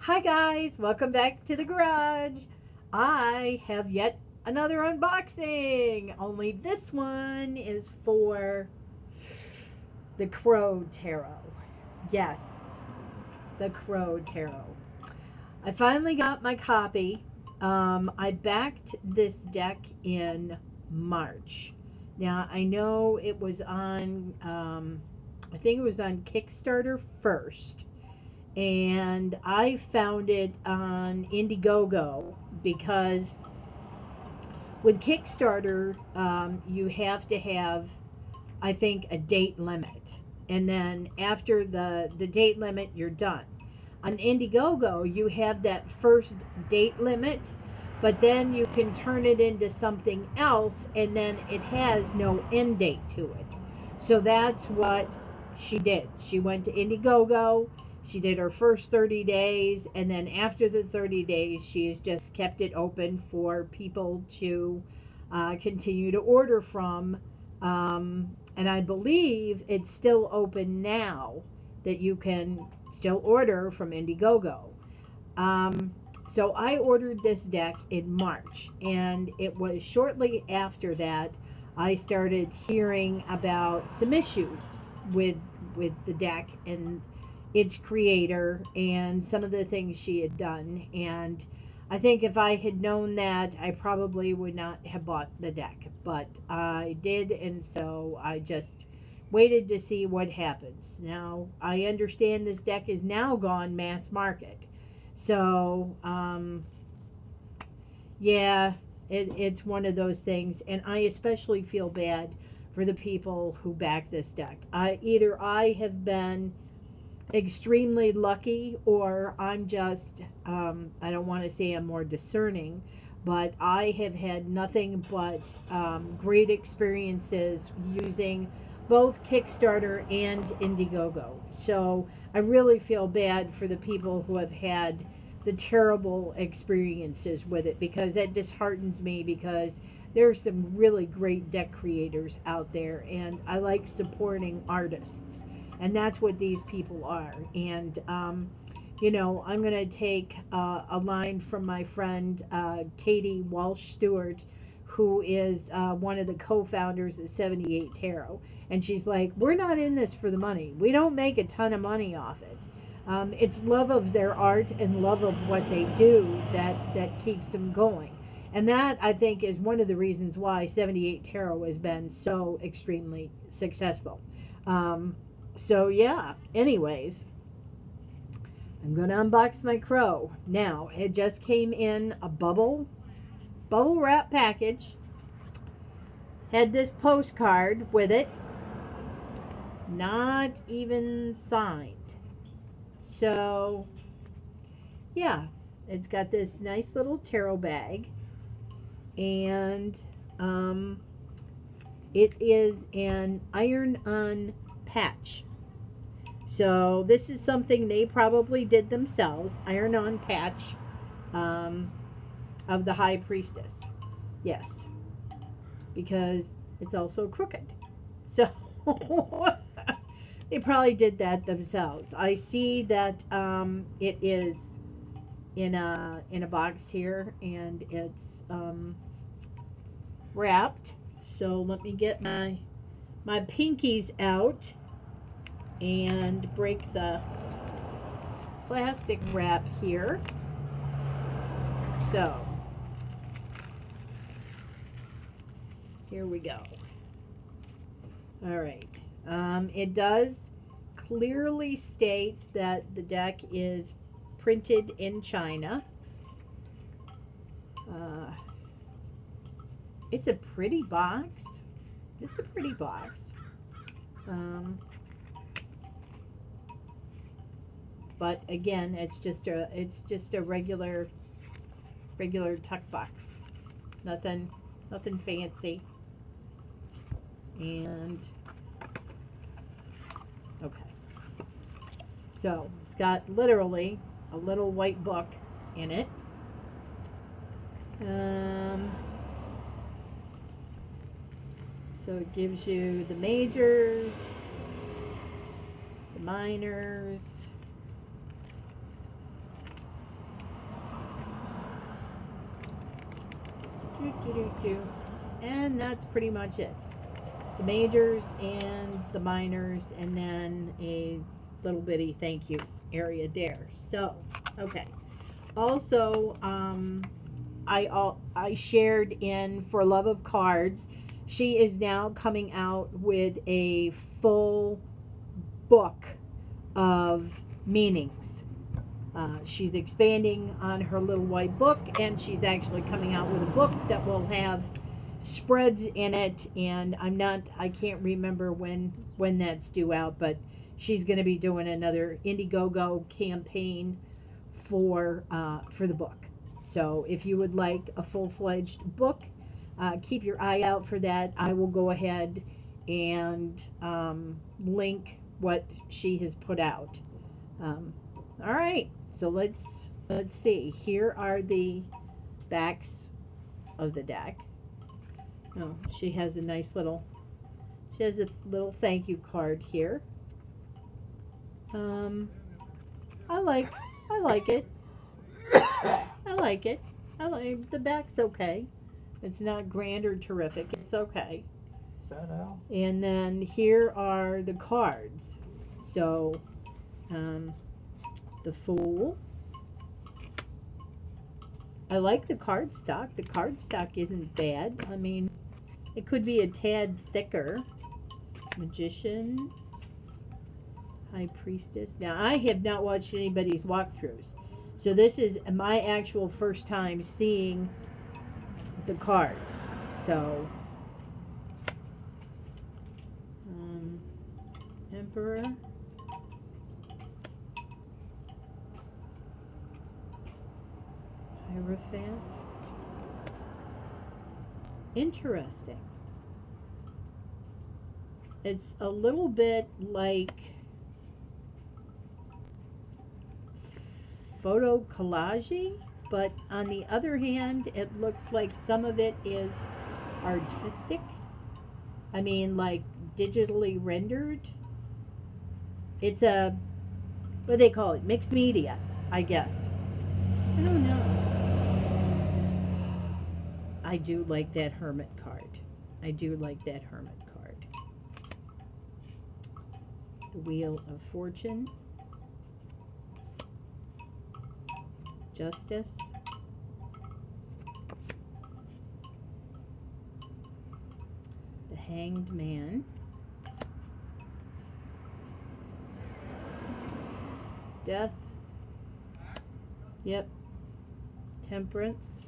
Hi guys, welcome back to the garage. I have yet another unboxing, only this one is for the Crow Tarot. Yes, the Crow Tarot. I finally got my copy. I backed this deck in March. Now I know it was on, I think it was on Kickstarter first. And I found it on Indiegogo because with Kickstarter, you have to have, I think, a date limit. And then after the date limit, you're done. On Indiegogo, you have that first date limit, but then you can turn it into something else, and then it has no end date to it. So that's what she did. She went to Indiegogo. She did her first 30 days, and then after the 30 days, she has just kept it open for people to continue to order from. And I believe it's still open now, that you can still order from Indiegogo. So I ordered this deck in March, and it was shortly after that I started hearing about some issues with the deck and its creator and some of the things she had done. And I think if I had known that, I probably would not have bought the deck, but I did, and so I just waited to see what happens. Now I understand this deck is now gone mass market, so yeah, it's one of those things, and I especially feel bad for the people who back this deck. Either I have been extremely lucky, or I'm just I don't want to say I'm more discerning, but I have had nothing but great experiences using both Kickstarter and Indiegogo. So I really feel bad for the people who have had the terrible experiences with it, because it disheartens me, because there are some really great deck creators out there, and I like supporting artists. And that's what these people are. And, you know, I'm going to take a line from my friend Katie Walsh-Stewart, who is one of the co-founders of 78 Tarot. And she's like, we're not in this for the money. We don't make a ton of money off it. It's love of their art and love of what they do that keeps them going. And that, I think, is one of the reasons why 78 Tarot has been so extremely successful. So yeah, anyways, I'm going to unbox my Crow. Now, it just came in a bubble wrap package. Had this postcard with it. Not even signed. So, yeah, it's got this nice little tarot bag. And it is an iron-on patch. So this is something they probably did themselves. Iron-on patch of the High Priestess. Yes. Because it's also crooked. So they probably did that themselves. I see that it is in a box here, and it's wrapped. So let me get my pinkies out and break the plastic wrap here. So here we go. All right. It does clearly state that the deck is printed in China. It's a pretty box. It's a pretty box. But again, it's just a regular tuck box. Nothing fancy. And okay. So, it's got literally a little white book in it. So it gives you the majors, the minors, And that's pretty much it. The majors and the minors, and then a little bitty thank you area there. So, okay. Also, I shared in For Love of Cards. She is now coming out with a full book of meanings. She's expanding on her little white book, and she's actually coming out with a book that will have spreads in it. And I can't remember when that's due out, but she's going to be doing another Indiegogo campaign for the book. So if you would like a full-fledged book, keep your eye out for that. I will go ahead and link what she has put out. All right, so let's see. Here are the backs of the deck. Oh, she has a little thank you card here. I like it. I like it. The back's okay. It's not grand or terrific. It's okay. Is that Al? And then here are the cards. So, the Fool. I like the cardstock. The cardstock isn't bad. I mean, it could be a tad thicker. Magician. High Priestess. Now, I have not watched anybody's walkthroughs. So this is my actual first time seeing the cards. So, Emperor. Hierophant. Interesting. It's a little bit like photo collage, but on the other hand, it looks like some of it is artistic. I mean, like digitally rendered. It's a, what do they call it? Mixed media, I guess. I don't know. I do like that Hermit card. I do like that Hermit card. The Wheel of Fortune. Justice. The Hanged Man. Death. Yep. Temperance.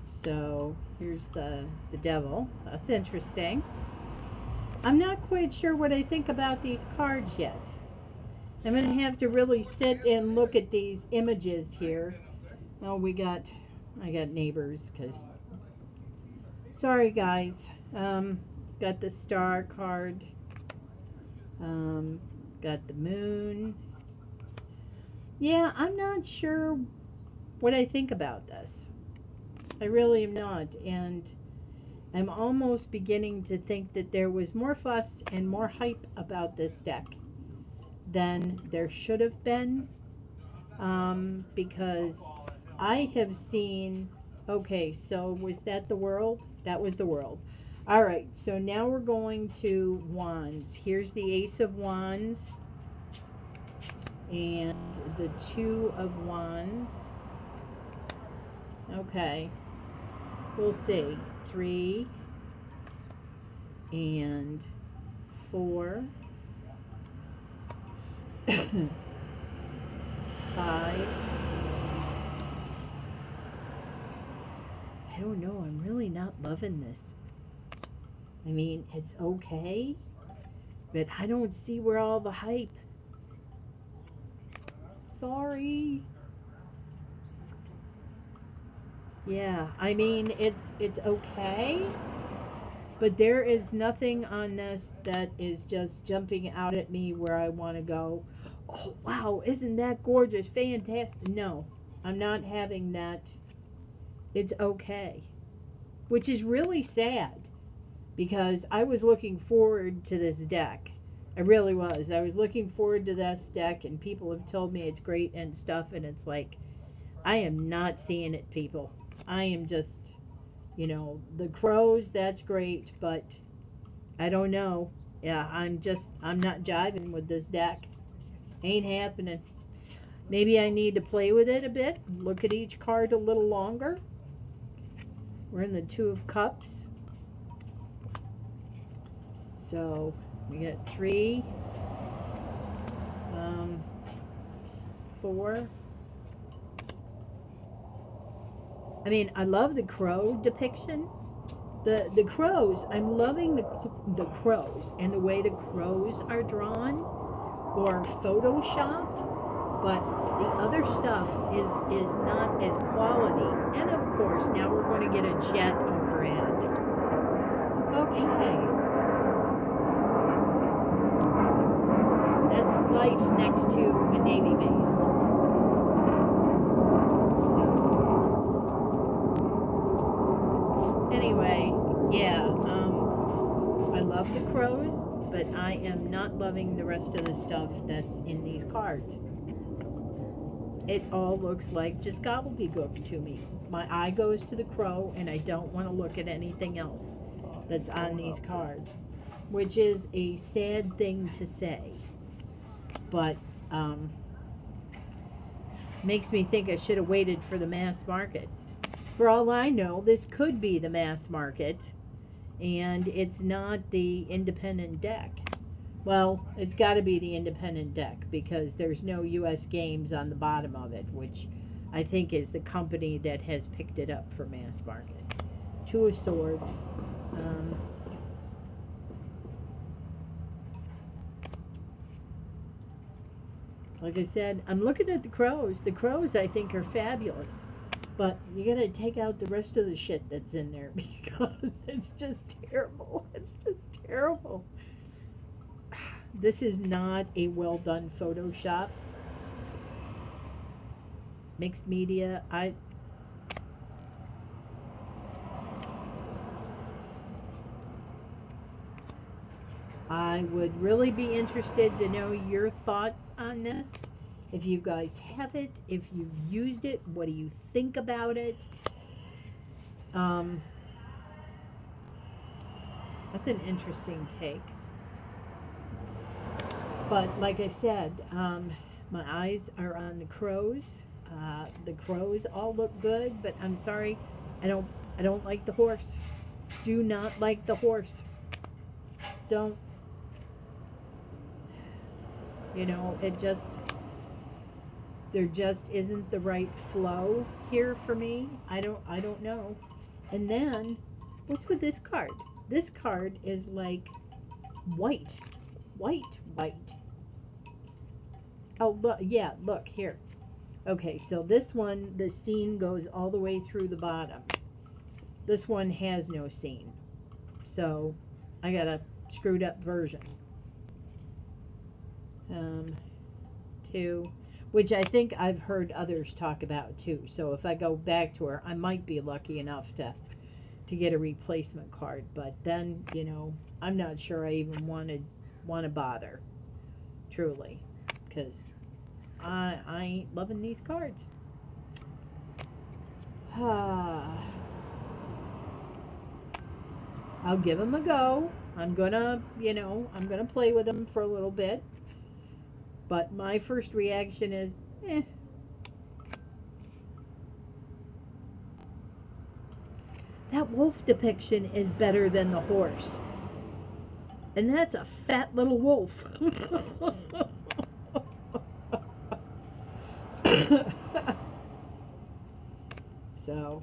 So here's the Devil. That's interesting. I'm not quite sure what I think about these cards yet. I'm going to have to really sit and look at these images here. Oh, I got neighbors, because, sorry guys. Got the Star card. Got the Moon. Yeah, I'm not sure what I think about this. I really am not. And I'm almost beginning to think that there was more fuss and more hype about this deck than there should have been, because I have seen, okay, so was that the World? That was the World. All right, so now we're going to Wands. Here's the Ace of Wands and the Two of Wands. Okay, we'll see. 3 and 4. 5. I don't know. I'm really not loving this. I mean, it's okay, but I don't see where all the hype. Sorry. Yeah, I mean, it's okay, but there is nothing on this that is just jumping out at me where I want to go, oh, wow, isn't that gorgeous, fantastic. No, I'm not having that. It's okay, which is really sad, because I was looking forward to this deck. I really was. I was looking forward to this deck, and people have told me it's great and stuff, and it's like, I am not seeing it, people. I am just, you know, the crows, that's great, but I don't know. Yeah, I'm not jiving with this deck. Ain't happening. Maybe I need to play with it a bit, look at each card a little longer. We're in the Two of Cups. So we got 3, 4. I mean, I love the crow depiction. The crows, I'm loving the crows and the way the crows are drawn or photoshopped, but the other stuff is not as quality. And of course, now we're going to get a jet overhead. Okay. That's life next to a Navy base. So, anyway, yeah, I love the crows, but I am not loving the rest of the stuff that's in these cards. It all looks like just gobbledygook to me. My eye goes to the crow, and I don't want to look at anything else that's on these cards, which is a sad thing to say. But makes me think I should have waited for the mass market. For all I know, this could be the mass market, and it's not the independent deck. Well, it's got to be the independent deck because there's no U.S. Games on the bottom of it, which I think is the company that has picked it up for mass market. 2 of Swords. Like I said, I'm looking at the crows. The crows, I think, are fabulous. But you got to take out the rest of the shit that's in there because it's just terrible. It's just terrible. This is not a well done Photoshop. Mixed media. I would really be interested to know your thoughts on this. If you guys have it, if you've used it, what do you think about it? That's an interesting take. But like I said, my eyes are on the crows. The crows all look good, but I'm sorry, I don't like the horse. Do not like the horse. Don't. You know, there just isn't the right flow here for me. I don't know. And then, what's with this card? This card is like white. Oh, look, yeah, look here. Okay, so this one, the scene goes all the way through the bottom. This one has no scene. So, I got a screwed up version. 2, which I think I've heard others talk about too. So if I go back to her, I might be lucky enough to get a replacement card. But then, you know, I'm not sure I even want to bother, truly, because I ain't loving these cards. I'll give them a go. I'm gonna play with them for a little bit. But my first reaction is, eh. That wolf depiction is better than the horse. And that's a fat little wolf. So,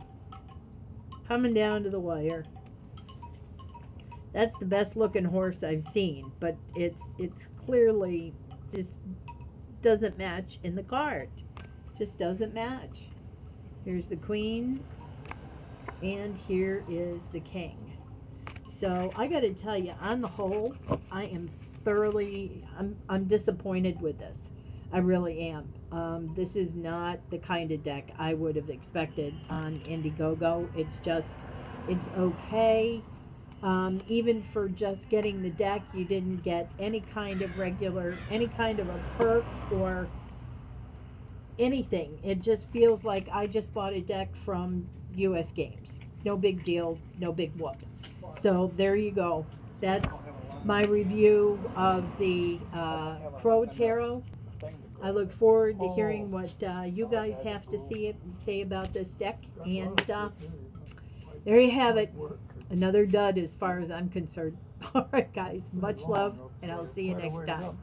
coming down to the wire. That's the best looking horse I've seen, but it's clearly just doesn't match in the card. Just doesn't match. Here's the queen, and here is the king. So I got to tell you, on the whole, I am I'm disappointed with this. I really am. This is not the kind of deck I would have expected on Indiegogo. It's okay. Even for just getting the deck, you didn't get any kind of a perk or anything. It just feels like I just bought a deck from US Games. No big deal, no big whoop. So there you go. That's my review of the Crow Tarot. I look forward to hearing what you guys have to say about this deck. And there you have it. Another dud as far as I'm concerned. All right, guys. Much love, and I'll see you next time.